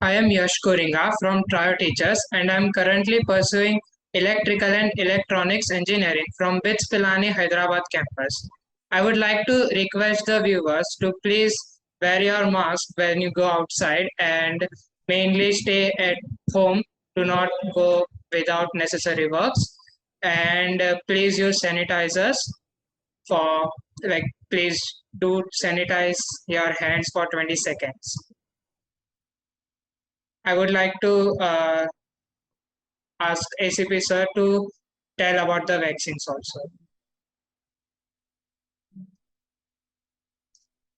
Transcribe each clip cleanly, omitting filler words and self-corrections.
I am Yash Koringa from Trio Teachers and I am currently pursuing Electrical and Electronics Engineering from BITS Pilani Hyderabad campus. I would like to request the viewers to please wear your mask when you go outside and mainly stay at home. Do not go without necessary works and please use sanitizers for please do sanitize your hands for 20 seconds. I would like to ask ACP Sir to tell about the vaccines also.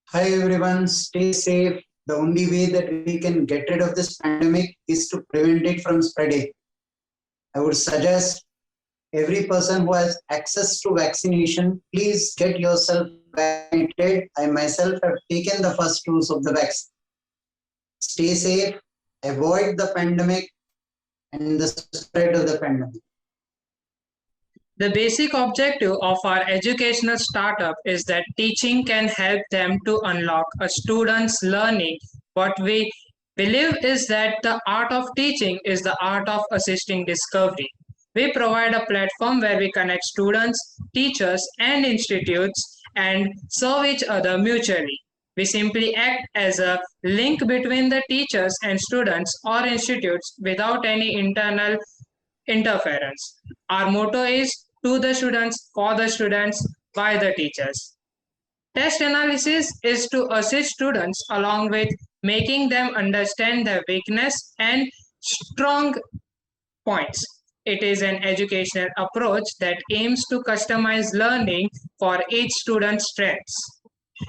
Hi everyone, stay safe. The only way that we can get rid of this pandemic is to prevent it from spreading. I would suggest every person who has access to vaccination, please get yourself vaccinated. I myself have taken the first dose of the vaccine. Stay safe, avoid the pandemic and the spread of the pandemic. The basic objective of our educational startup is that teaching can help them to unlock a student's learning. What we believe is that the art of teaching is the art of assisting discovery. We provide a platform where we connect students, teachers, and institutes and serve each other mutually. We simply act as a link between the teachers and students or institutes without any internal interference. Our motto is to the students, for the students, by the teachers. Test analysis is to assist students along with making them understand their weakness and strong points. It is an educational approach that aims to customize learning for each student's strengths,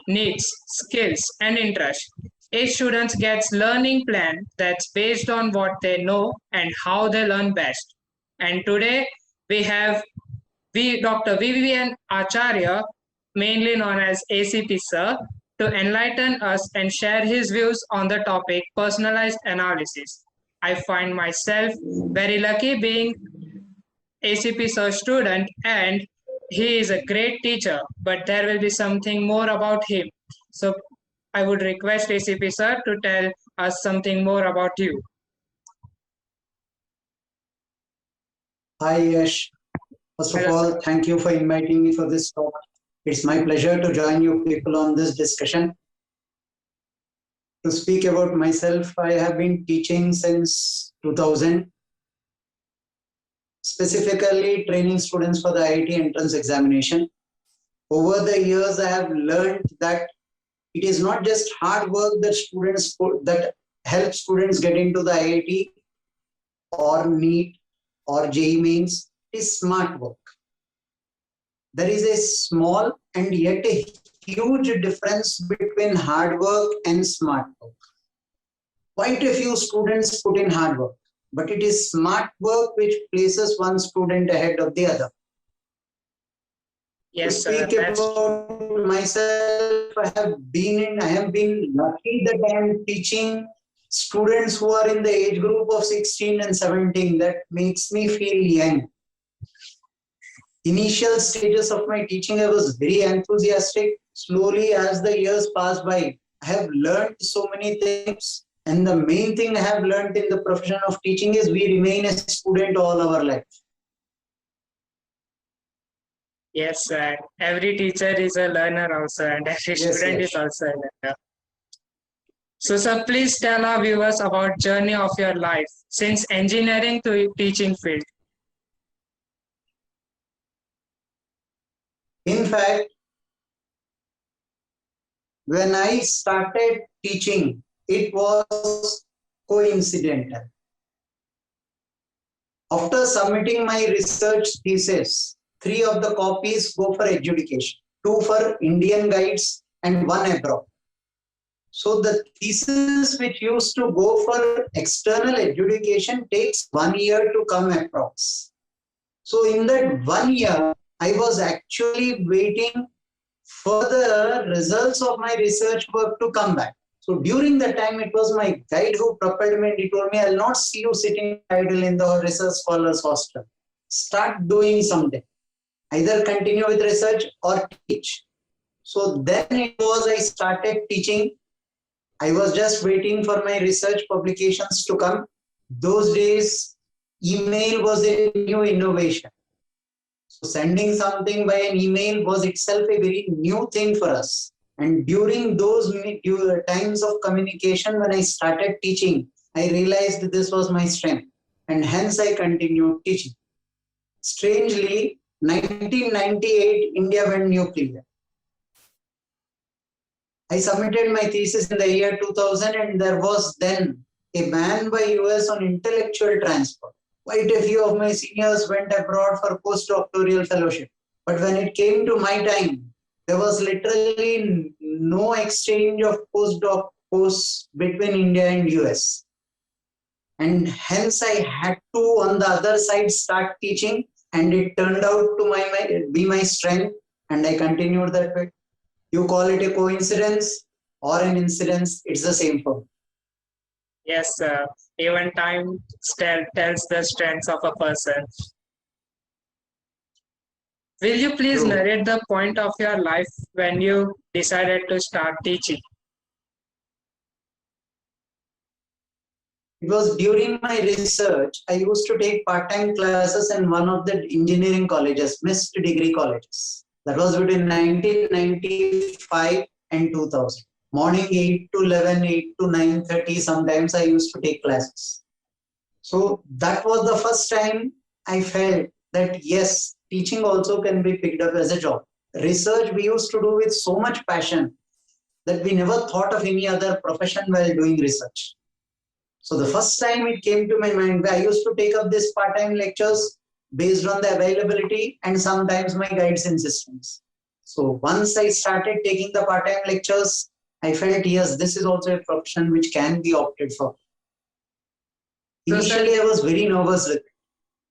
needs, skills, and interests. Each student gets learning plan that's based on what they know and how they learn best. And today we have Dr. VVN Acharya, mainly known as ACP Sir, to enlighten us and share his views on the topic personalized analysis. I find myself very lucky being ACP Sir student and he is a great teacher, but there will be something more about him. So I would request ACP Sir to tell us something more about you. Hi Yash. First of all, thank you for inviting me for this talk. It's my pleasure to join you people on this discussion. To speak about myself, I have been teaching since 2000, specifically training students for the IIT entrance examination. Over the years, I have learned that it is not just hard work that helps students get into the IIT or NEET or JEE mains. Is smart work. There is a small and yet a huge difference between hard work and smart work. Quite a few students put in hard work, but it is smart work which places one student ahead of the other. Yes, to speak about myself, I have been lucky that I am teaching students who are in the age group of 16 and 17. That makes me feel young. Initial stages of my teaching, I was very enthusiastic. Slowly, as the years passed by, I have learned so many things. And the main thing I have learned in the profession of teaching is we remain a student all our life. Yes, sir. Every teacher is a learner also, and every student is also a learner. So, sir, please tell our viewers about journey of your life since engineering to teaching field. In fact, when I started teaching, it was coincidental. After submitting my research thesis, 3 of the copies go for adjudication, 2 for Indian guides and 1 abroad. So the thesis which used to go for external adjudication takes 1 year to come across. So in that 1 year, I was actually waiting for the results of my research work to come back. So during that time, it was my guide who propelled me and he told me, I'll not see you sitting idle in the research scholars hostel. Start doing something. Either continue with research or teach. So then it was I started teaching. I was just waiting for my research publications to come. Those days, email was a new innovation. So sending something by an email was itself a very new thing for us. And during those times of communication, when I started teaching, I realized this was my strength. And hence I continued teaching. Strangely, 1998, India went nuclear. I submitted my thesis in the year 2000, and there was then a ban by US on intellectual transfer. Quite a few of my seniors went abroad for postdoctoral fellowship. But when it came to my time, there was literally no exchange of postdoc posts between India and US. And hence I had to, on the other side, start teaching, and it turned out to be my strength, and I continued that way. You call it a coincidence or an incidence, it's the same for me. Yes, even time tells the strengths of a person. Will you please True. narrate the point of your life when you decided to start teaching? It was during my research, I used to take part-time classes in one of the engineering colleges, missed degree colleges. That was between 1995 and 2000. Morning 8 to 11, 8 to 9:30, sometimes I used to take classes. So that was the first time I felt that yes, teaching also can be picked up as a job. Research we used to do with so much passion that we never thought of any other profession while doing research. So the first time it came to my mind, I used to take up these part-time lectures based on the availability and sometimes my guide's insistence. So once I started taking the part-time lectures, I felt, yes, this is also a profession which can be opted for. Initially, I was very nervous with it.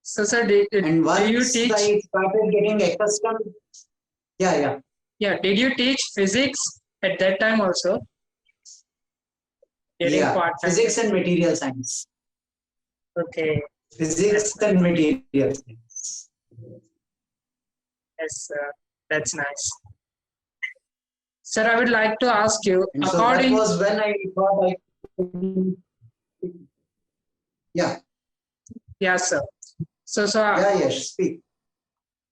So, sir, And once do you teach? I started getting accustomed, yeah. Yeah, did you teach physics at that time also? Yeah, physics and material science. Okay. Physics and material science. Yes, that's nice. Sir, I would like to ask you, and so that was when I thought yeah. Yeah, sir. So, yeah, yes, speak.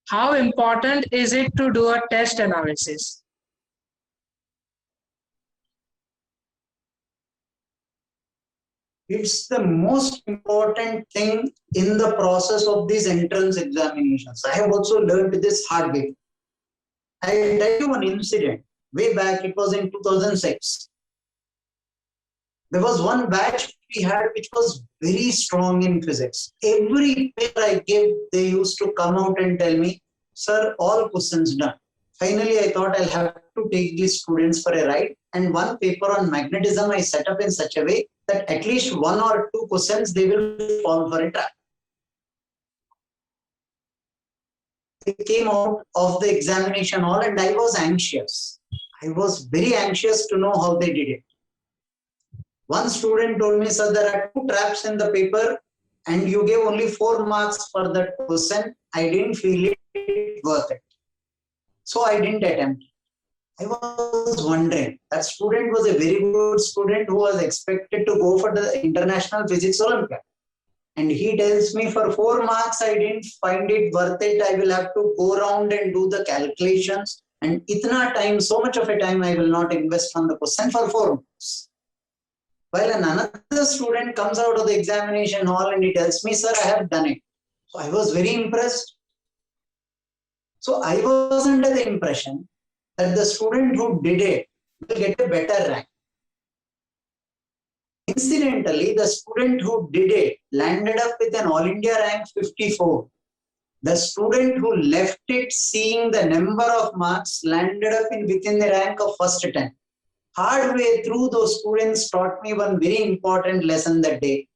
How important is it to do a test analysis? It's the most important thing in the process of these entrance examinations. I have also learned this hard way. I'll tell you one incident. Way back, it was in 2006. There was one batch we had which was very strong in physics. Every paper I gave, they used to come out and tell me, sir, all questions done. Finally, I thought I'll have to take these students for a ride. And one paper on magnetism I set up in such a way that at least one or two questions they will fall for a trap. They came out of the examination hall and I was anxious. I was very anxious to know how they did it. One student told me, sir, there are two traps in the paper and you gave only 4 marks for that question. I didn't feel it worth it. So I didn't attempt. I was wondering, that student was a very good student who was expected to go for the International Physics Olympiad. And he tells me for 4 marks, I didn't find it worth it. I will have to go around and do the calculations. And itna time, so much of a time I will not invest on the question for 4 marks. While another student comes out of the examination hall and he tells me, sir, I have done it. So I was very impressed. So I was under the impression that the student who did it will get a better rank. Incidentally, the student who did it landed up with an All India rank 54. The student who left it seeing the number of marks landed up within the rank of first 10. Hard way through, those students taught me one very important lesson that day.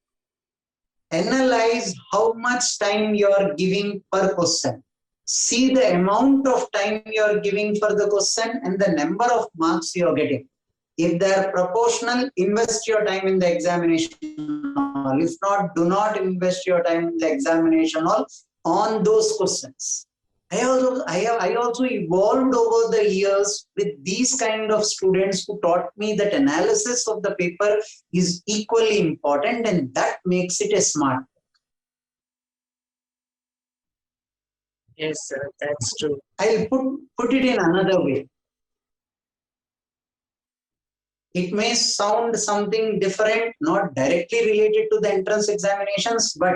Analyze how much time you are giving per question. See the amount of time you are giving for the question and the number of marks you are getting. If they are proportional, invest your time in the examination hall. If not, do not invest your time in the examination hall on those questions. I also evolved over the years with these kind of students who taught me that analysis of the paper is equally important, and that makes it a smart. Yes, sir, that's true. I'll put it in another way. It may sound something different, not directly related to the entrance examinations, but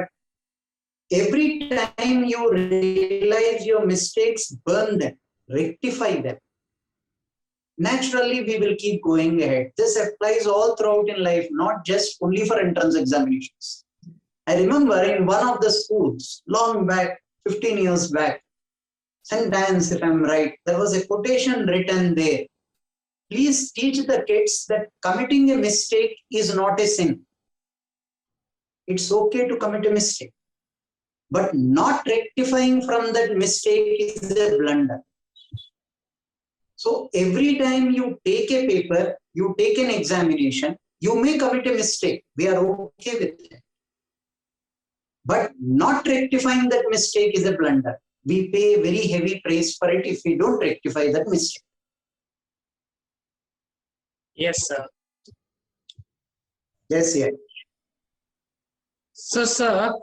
every time you realize your mistakes, burn them, rectify them. Naturally, we will keep going ahead. This applies all throughout in life, not just only for entrance examinations. I remember in one of the schools, long back, 15 years back, St. Anne's, if I'm right, there was a quotation written there. Please teach the kids that committing a mistake is not a sin. It's okay to commit a mistake. But not rectifying from that mistake is a blunder. So every time you take a paper, you take an examination, you may commit a mistake. We are okay with it. But not rectifying that mistake is a blunder. We pay very heavy price for it if we don't rectify that mistake. Yes, sir. Yes, yeah. So, sir,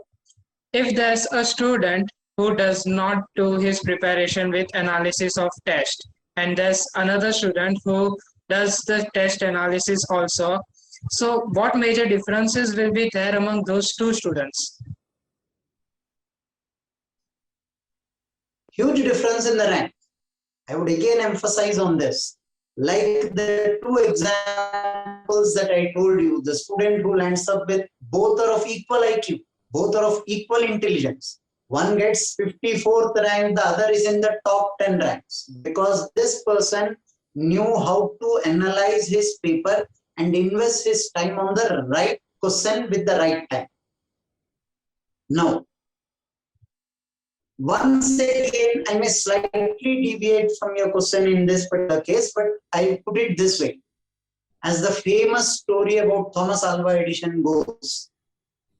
if there's a student who does not do his preparation with analysis of test, and there's another student who does the test analysis also, so what major differences will be there among those two students? Huge difference in the rank. I would again emphasize on this. Like the two examples that I told you, the student who lands up with both are of equal IQ, both are of equal intelligence. One gets 54th rank, the other is in the top 10 ranks, because this person knew how to analyze his paper and invest his time on the right question with the right time. Now, once again, I may slightly deviate from your question in this particular case, but I put it this way. As the famous story about Thomas Alva Edison goes,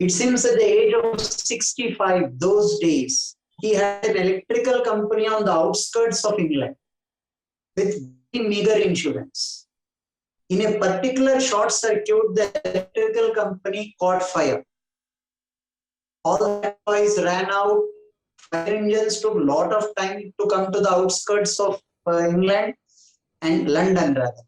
it seems at the age of 65 those days, he had an electrical company on the outskirts of England with very meager insurance. In a particular short circuit, the electrical company caught fire. All the employees ran out. Fire engines took a lot of time to come to the outskirts of England and London rather.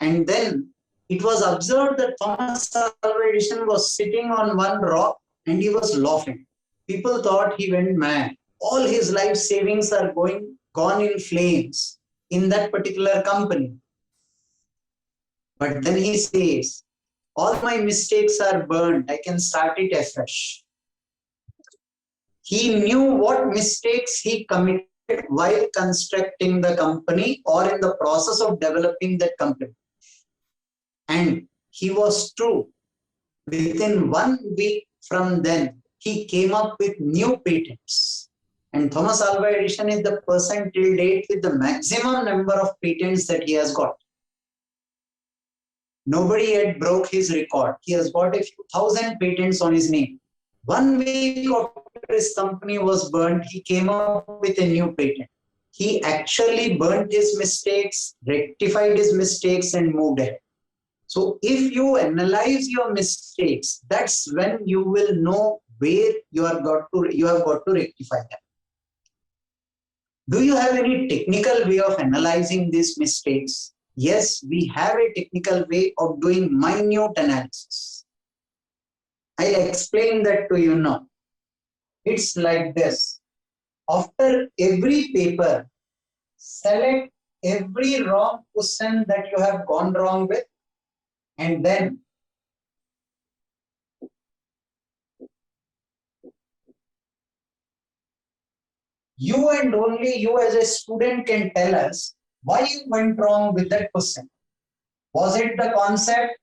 And then it was observed that Thomas Alva Edison was sitting on one rock and he was laughing. People thought he went mad. All his life savings are gone in flames in that particular company. But then he says, all my mistakes are burned. I can start it afresh. He knew what mistakes he committed while constructing the company or in the process of developing that company. And he was true. Within 1 week from then, he came up with new patents. And Thomas Alva Edison is the person till date with the maximum number of patents that he has got. Nobody yet broke his record. He has got a few thousand patents on his name. 1 week after his company was burnt, he came up with a new patent. He actually burnt his mistakes, rectified his mistakes, and moved ahead. So if you analyze your mistakes, that's when you will know where you have got to rectify them. Do you have any technical way of analyzing these mistakes? Yes, we have a technical way of doing minute analysis. I'll explain that to you now. It's like this. After every paper, select every wrong question that you have gone wrong with, and then you and only you as a student can tell us why you went wrong with that question. Was it the concept?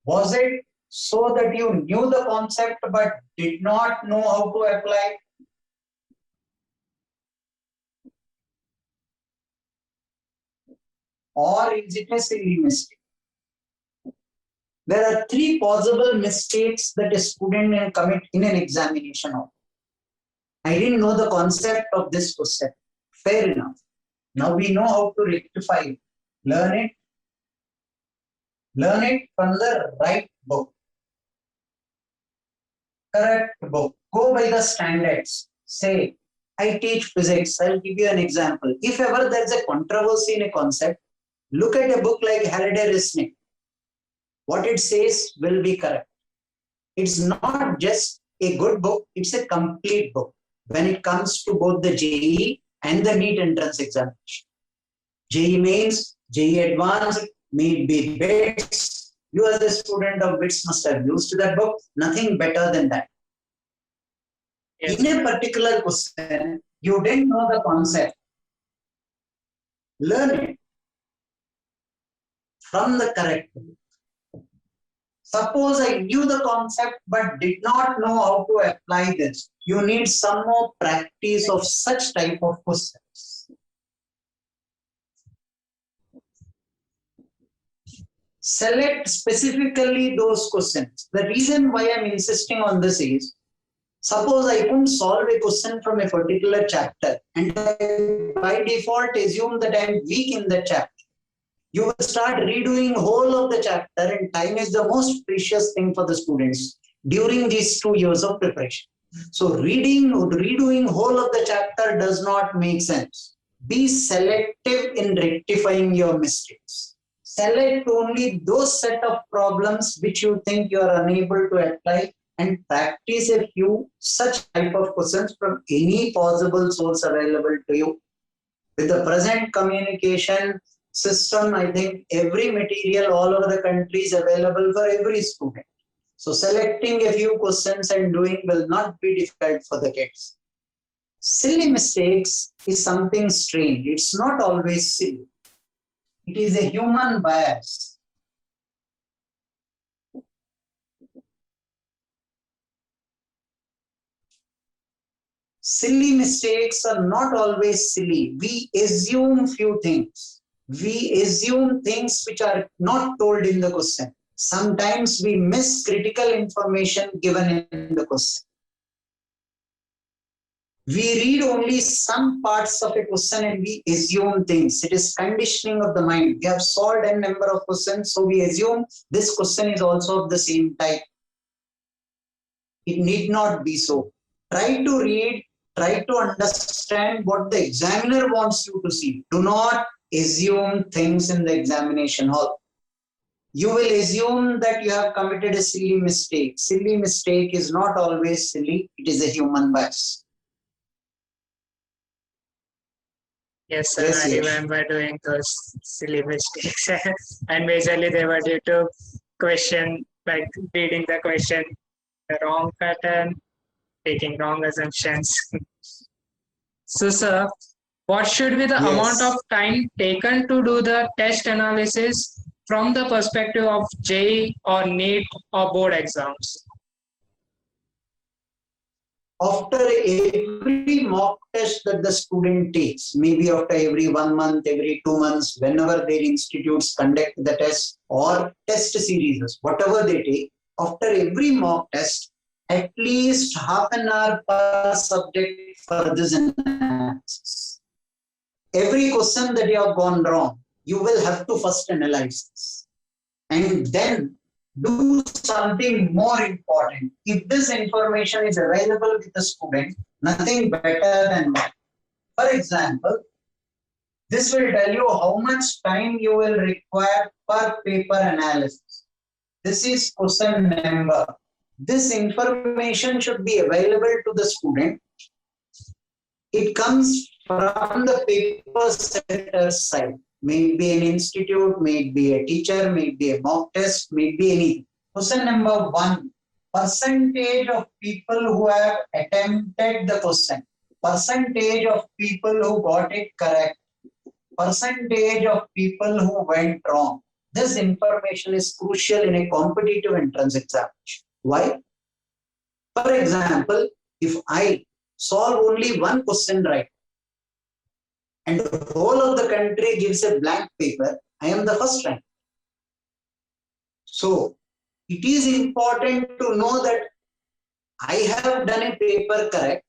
Was it so that you knew the concept but did not know how to apply? Or is it a silly mistake? There are three possible mistakes that a student can commit in an examination. I didn't know the concept of this question. Fair enough. Now we know how to rectify it. Learn it. Learn it from the right book. Correct book. Go by the standards. Say, I teach physics. I'll give you an example. If ever there's a controversy in a concept, look at a book like Halliday Resnick. What it says will be correct. It's not just a good book, it's a complete book when it comes to both the JEE and the NEET entrance examination. JEE mains, JEE advanced, NEET be bits. You as a student of bits must have used that book. Nothing better than that. Yes. In a particular question, you didn't know the concept. Learn it from the correct book. Suppose I knew the concept but did not know how to apply this. You need some more practice of such type of questions. Select specifically those questions. The reason why I'm insisting on this is, suppose I couldn't solve a question from a particular chapter and I by default assume that I'm weak in the chapter. You will start redoing whole of the chapter, and time is the most precious thing for the students during these 2 years of preparation. So redoing whole of the chapter does not make sense. Be selective in rectifying your mistakes. Select only those set of problems which you think you are unable to apply and practice a few such type of questions from any possible source available to you. With the present communication system, I think every material all over the country is available for every student. So selecting a few questions and doing will not be difficult for the kids. Silly mistakes is something strange. It's not always silly. It is a human bias. Silly mistakes are not always silly. We assume few things. We assume things which are not told in the question. Sometimes we miss critical information given in the question. We read only some parts of a question and we assume things. It is conditioning of the mind. We have solved a number of questions, so we assume this question is also of the same type. It need not be so. Try to read, try to understand what the examiner wants you to see. Do not assume things in the examination hall. You will assume that you have committed a silly mistake. Silly mistake is not always silly. It is a human bias. Yes, sir. Yes, I yes. remember doing those silly mistakes. And majorly they were due to question, like reading the question the wrong pattern, taking wrong assumptions. So, sir, what should be the amount of time taken to do the test analysis from the perspective of JEE or NEET or board exams? After every mock test that the student takes, maybe after every 1 month, every 2 months, whenever their institutes conduct the test or test series, whatever they take, after every mock test, at least half an hour per subject for this analysis. Every question that you have gone wrong, you will have to first analyze this and then do something more important. If this information is available with the student, nothing better than that. For example, this will tell you how much time you will require per paper analysis. This is question number. This information should be available to the student. It comes from the paper setter's side. Maybe an institute, maybe a teacher, maybe a mock test, maybe anything. Question number 1, percentage of people who have attempted the question, percentage of people who got it correct, percentage of people who went wrong. This information is crucial in a competitive entrance examination. Why? For example, if I solve only one question right, and the whole of the country gives a blank paper, I am the first rank. So it is important to know that I have done a paper correct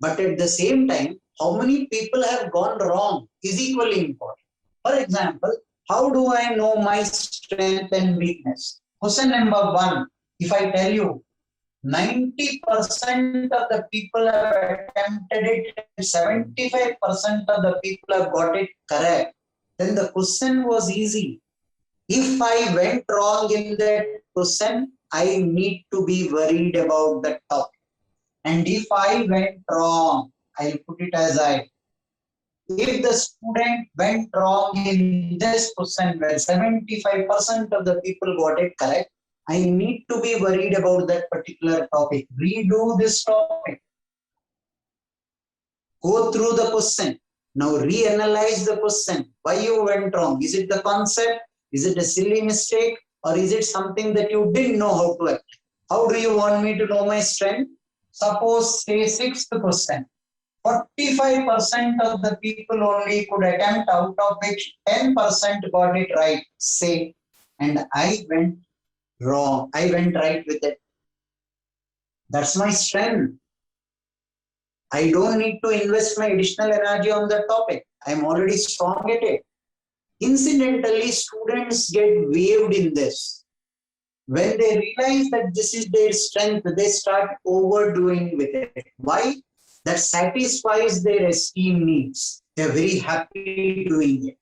But at the same time, how many people have gone wrong is equally important. For example, how do I know my strength and weakness? Question number 1, if I tell you 90% of the people have attempted it and 75% of the people have got it correct, then the question was easy. If I went wrong in that question, I need to be worried about the topic. And if I went wrong, I'll put it as if the student went wrong in this question where 75% of the people got it correct, I need to be worried about that particular topic. Redo this topic. Go through the question. Now reanalyze the question. Why you went wrong? Is it the concept? Is it a silly mistake? Or is it something that you didn't know how to apply? How do you want me to know my strength? Suppose say sixth question. 45% of the people only could attempt, out of which 10% got it right, say, and I went wrong. I went right with it. That's my strength. I don't need to invest my additional energy on the topic. I'm already strong at it. Incidentally, students get waived in this. When they realize that this is their strength, they start overdoing with it. Why? That satisfies their esteem needs. They're very happy doing it.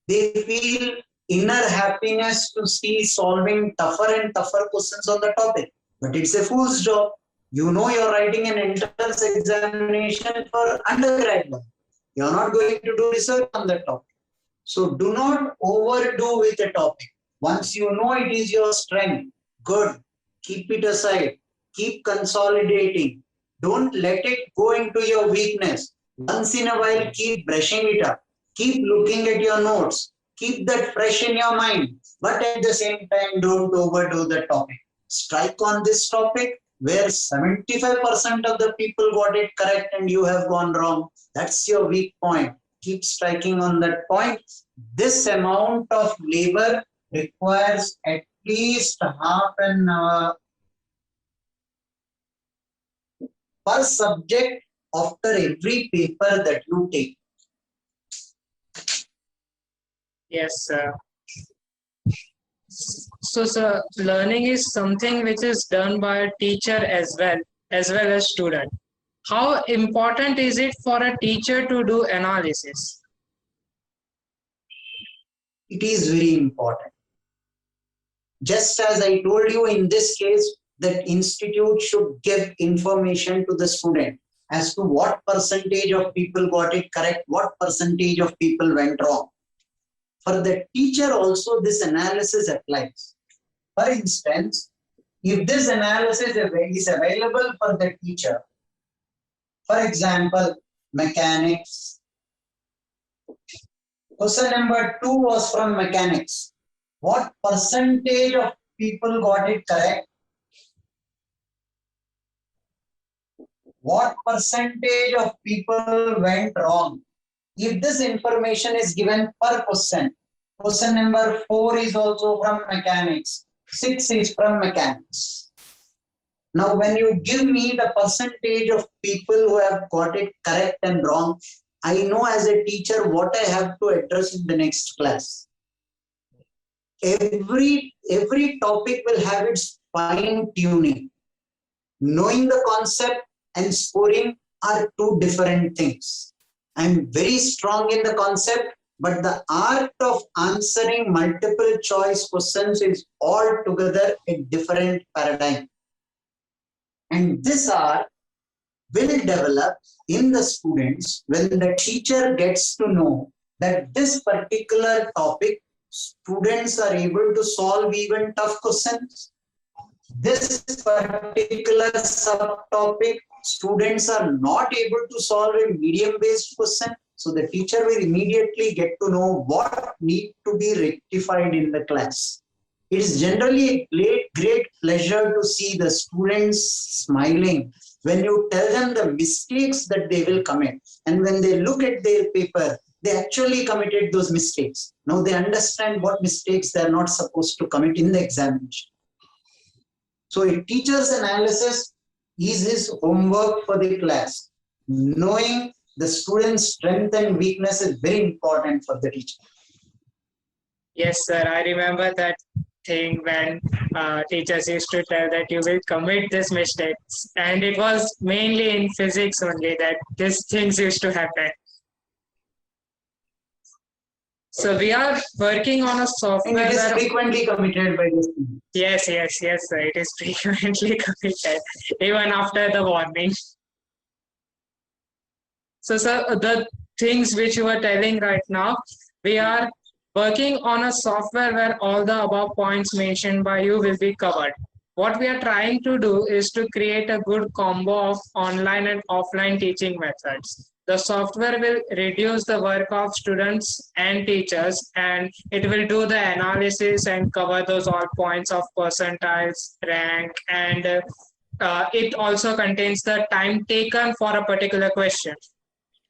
They feel inner happiness to see solving tougher and tougher questions on the topic. But it's a fool's job. You know you're writing an entrance examination for undergraduate. You're not going to do research on that topic. So do not overdo with a topic. Once you know it is your strength, good. Keep it aside. Keep consolidating. Don't let it go into your weakness. Once in a while, keep brushing it up. Keep looking at your notes. Keep that fresh in your mind. But at the same time, don't overdo the topic. Strike on this topic where 75% of the people got it correct and you have gone wrong. That's your weak point. Keep striking on that point. This amount of labor requires at least half an hour per subject after every paper that you take. Yes, sir. So, sir, learning is something which is done by a teacher as well as student. How important is it for a teacher to do analysis? It is very important. Just as I told you in this case, that institute should give information to the student as to what percentage of people got it correct, what percentage of people went wrong. For the teacher also, this analysis applies. For instance, if this analysis is available for the teacher, for example, mechanics. Question number 2 was from mechanics. What percentage of people got it correct? What percentage of people went wrong? If this information is given per question, question number 4 is also from mechanics, 6 is from mechanics. Now, when you give me the percentage of people who have got it correct and wrong, I know as a teacher what I have to address in the next class. Every topic will have its fine tuning. Knowing the concept and scoring are two different things. I'm very strong in the concept, but the art of answering multiple choice questions is altogether a different paradigm. And this art will develop in the students when the teacher gets to know that this particular topic, students are able to solve even tough questions. This particular subtopic, students are not able to solve a medium-based question. So the teacher will immediately get to know what needs to be rectified in the class. It is generally a great pleasure to see the students smiling when you tell them the mistakes that they will commit. And when they look at their paper, they actually committed those mistakes. Now they understand what mistakes they are not supposed to commit in the examination. So a teacher's analysis is his homework for the class. knowing the student's strength and weakness is very important for the teacher. Yes, sir. I remember that thing when teachers used to tell that you will commit these mistakes, and it was mainly in physics only that these things used to happen. So we are working on a And software it is where frequently committed by the student. yes, sir. It is frequently committed even after the warning. So, sir, the things which you are telling right now, we are working on a software where all the above points mentioned by you will be covered. What we are trying to do is to create a good combo of online and offline teaching methods. The software will reduce the work of students and teachers, and it will do the analysis and cover those all points of percentiles, rank, and it also contains the time taken for a particular question.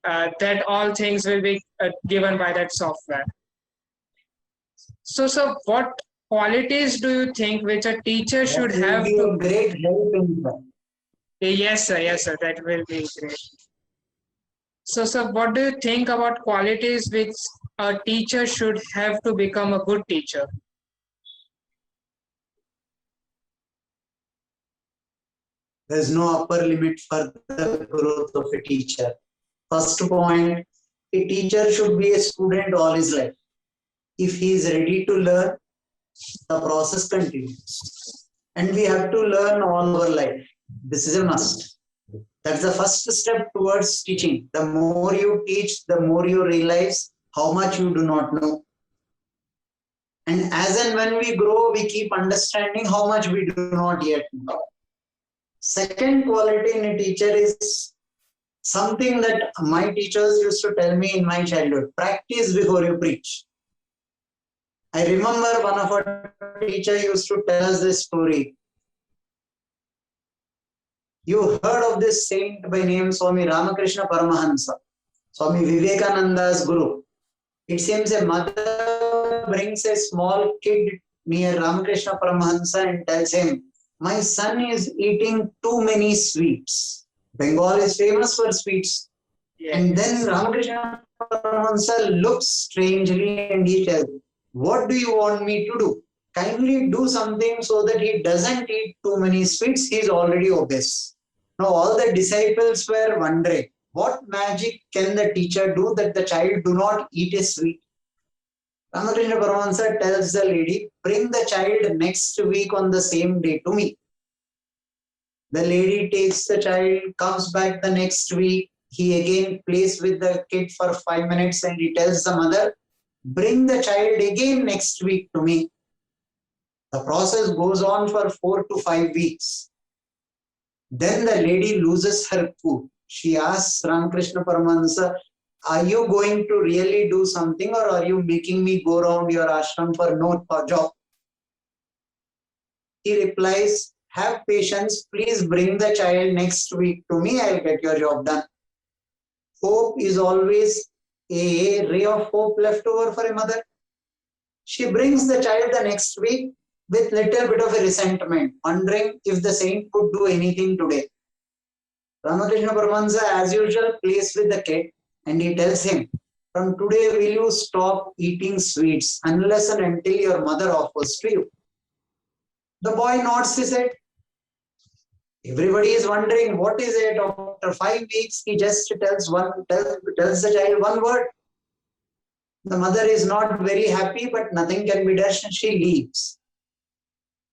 That all things will be given by that software. So, what qualities do you think which a teacher should That will have be to? a great help in that. Yes, sir, that will be great. So, what do you think about qualities which a teacher should have to become a good teacher? There's no upper limit for the growth of a teacher. First point, a teacher should be a student all his life. If he is ready to learn, the process continues. And we have to learn all our life. This is a must. That's the first step towards teaching. The more you teach, the more you realize how much you do not know. And as and when we grow, we keep understanding how much we do not yet know. Second quality in a teacher is something that my teachers used to tell me in my childhood: practice before you preach. I remember one of our teachers used to tell us this story. You heard of this saint by name Swami Ramakrishna Paramahansa, Swami Vivekananda's guru. It seems a mother brings a small kid near Ramakrishna Paramahansa and tells him, "My son is eating too many sweets." Bengal is famous for sweets. Yes. And then Ramakrishna Paramahansa looks strangely and he tells, "What do you want me to do? Kindly do something so that he doesn't eat too many sweets. He is already obese." Now all the disciples were wondering, what magic can the teacher do that the child do not eat a sweet? Ramakrishna Paramahansa tells the lady, "Bring the child next week on the same day to me." The lady takes the child, comes back the next week. He again plays with the kid for 5 minutes and he tells the mother, "Bring the child again next week to me." The process goes on for 4 to 5 weeks. Then the lady loses her cool. She asks Ramakrishna Paramahansa, "Are you going to really do something or are you making me go around your ashram for no job?" He replies, "Have patience. Please bring the child next week to me. I'll get your job done." Hope is always a ray of hope left over for a mother. She brings the child the next week with little bit of a resentment, wondering if the saint could do anything today. Ramakrishna Paramahansa, as usual, plays with the kid and he tells him, "From today, will you stop eating sweets unless and until your mother offers to you?" The boy nods his head. Everybody is wondering, what is it? After 5 weeks, he just tells the child one word. The mother is not very happy, but nothing can be done and she leaves.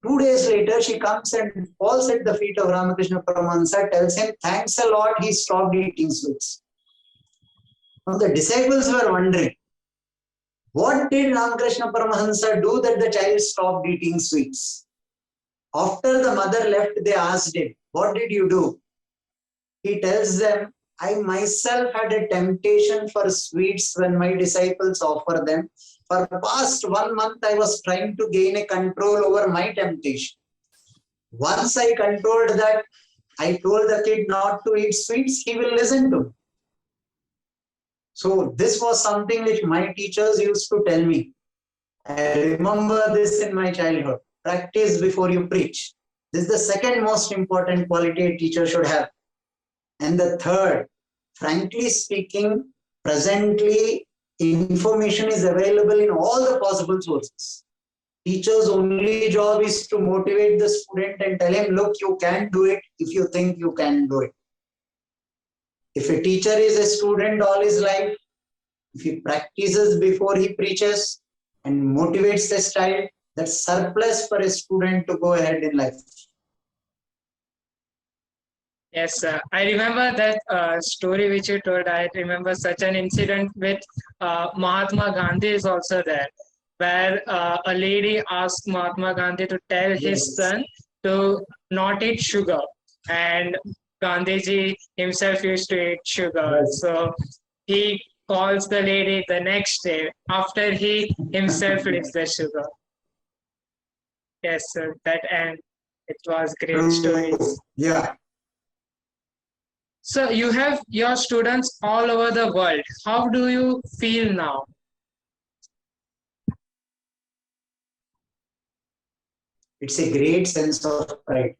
2 days later, she comes and falls at the feet of Ramakrishna Paramahansa, tells him, "Thanks a lot, he stopped eating sweets." Now the disciples were wondering, what did Ramakrishna Paramahansa do that the child stopped eating sweets? After the mother left, they asked him, "What did you do?" He tells them, "I myself had a temptation for sweets when my disciples offer them. For the past 1 month, I was trying to gain a control over my temptation. Once I controlled that, I told the kid not to eat sweets, he will listen to me." So this was something which my teachers used to tell me. I remember this in my childhood. Practice before you preach. This is the second most important quality a teacher should have. And the third, frankly speaking, presently information is available in all the possible sources. Teacher's only job is to motivate the student and tell him, look, you can do it if you think you can do it. If a teacher is a student all his life, if he practices before he preaches and motivates the child, that's surplus for a student to go ahead in life. Yes, sir. I remember that story which you told. I remember such an incident with Mahatma Gandhi is also there, where a lady asked Mahatma Gandhi to tell his son to not eat sugar, and Gandhiji himself used to eat sugar. So he calls the lady the next day after he himself leaves the sugar. Yes, sir. That and it was great stories. Yeah. So you have your students all over the world. How do you feel now? It's a great sense of pride.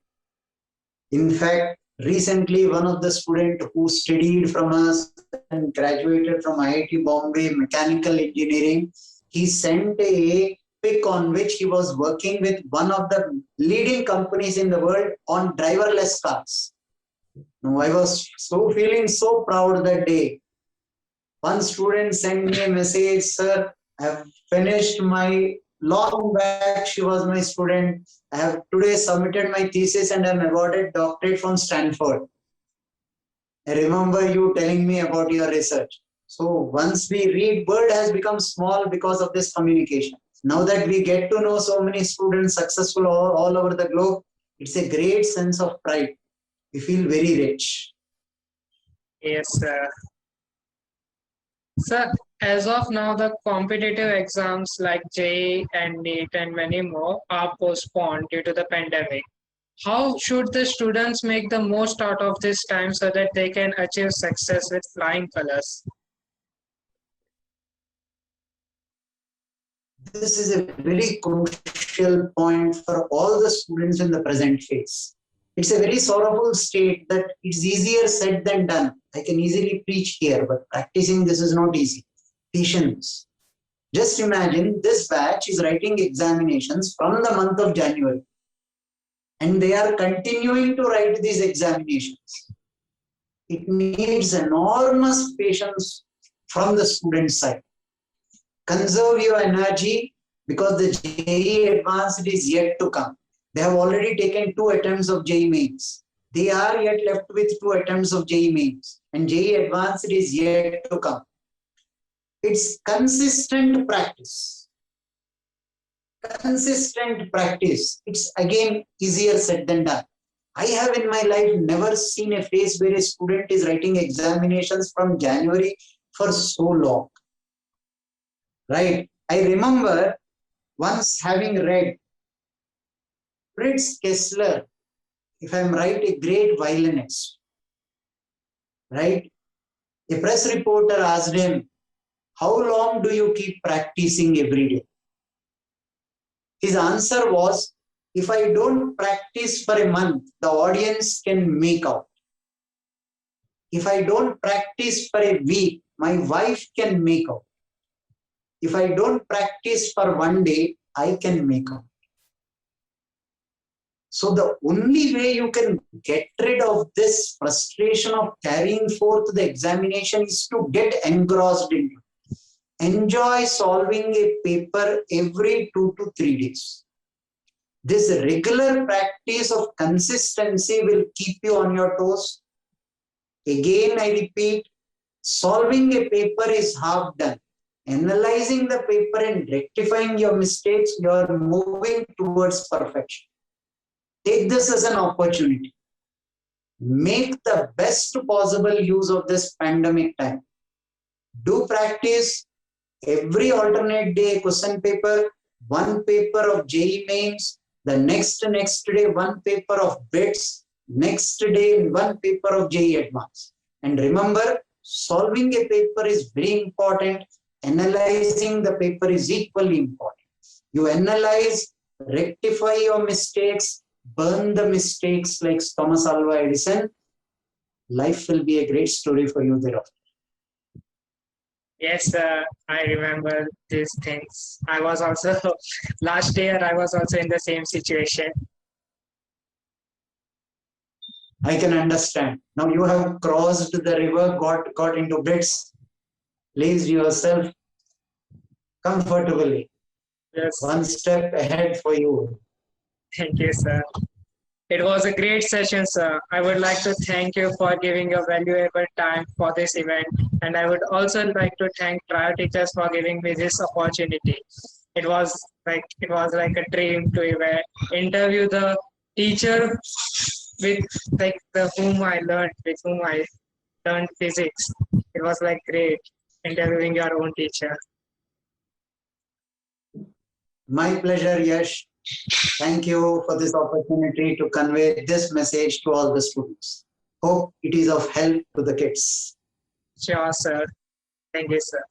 In fact, recently one of the students who studied from us and graduated from IIT Bombay Mechanical Engineering, he sent a pic on which he was working with one of the leading companies in the world on driverless cars. Now, I was feeling so proud that day. One student sent me a message, sir, I have finished my long back. She was my student. I have today submitted my thesis and I'm awarded doctorate from Stanford. I remember you telling me about your research. So once we read, world has become small because of this communication. Now that we get to know so many students successful all over the globe, it's a great sense of pride. We feel very rich. Yes, sir. Sir, as of now, the competitive exams like JEE and NEET and many more are postponed due to the pandemic. How should the students make the most out of this time so that they can achieve success with flying colors? This is a very crucial point for all the students in the present phase. It's a very sorrowful state that it's easier said than done. I can easily preach here, but practicing this is not easy. Patience. Just imagine this batch is writing examinations from the month of January, and they are continuing to write these examinations. It needs enormous patience from the student side. Conserve your energy because the JEE Advanced is yet to come. They have already taken 2 attempts of JEE Mains. They are yet left with 2 attempts of JEE Mains, and JEE Advanced is yet to come. It's consistent practice. Consistent practice. It's again easier said than done. I have in my life never seen a phase where a student is writing examinations from January for so long. Right? I remember once having read Fritz Kessler, if I'm right, a great violinist. Right? A press reporter asked him, how long do you keep practicing every day? His answer was, if I don't practice for a month, the audience can make out. If I don't practice for a week, my wife can make out. If I don't practice for one day, I can make out. So the only way you can get rid of this frustration of carrying forth the examination is to get engrossed in it. Enjoy solving a paper every 2 to 3 days. This regular practice of consistency will keep you on your toes. Again, I repeat, solving a paper is half done. Analyzing the paper and rectifying your mistakes, you are moving towards perfection. Take this as an opportunity. Make the best possible use of this pandemic time. Do practice every alternate day question paper, one paper of JEE Mains, the next day one paper of BITS, next day one paper of JEE Advanced. And remember, solving a paper is very important. Analyzing the paper is equally important. You analyze, rectify your mistakes, burn the mistakes like Thomas Alva Edison, life will be a great story for you thereafter. Yes, I remember these things. I was also last year. I was also in the same situation. I can understand. Now you have crossed the river, got into bits, placed yourself comfortably. Yes, One step ahead for you. thank you, sir. It was a great session, sir. I would like to thank you for giving your valuable time for this event, and I would also like to thank Trial Teachers for giving me this opportunity. It was like a dream to even interview the teacher with with whom I learned physics. It was like great interviewing your own teacher. My pleasure, Yash. Thank you for this opportunity to convey this message to all the students. Hope it is of help to the kids. Sure, sir. Thank you, sir.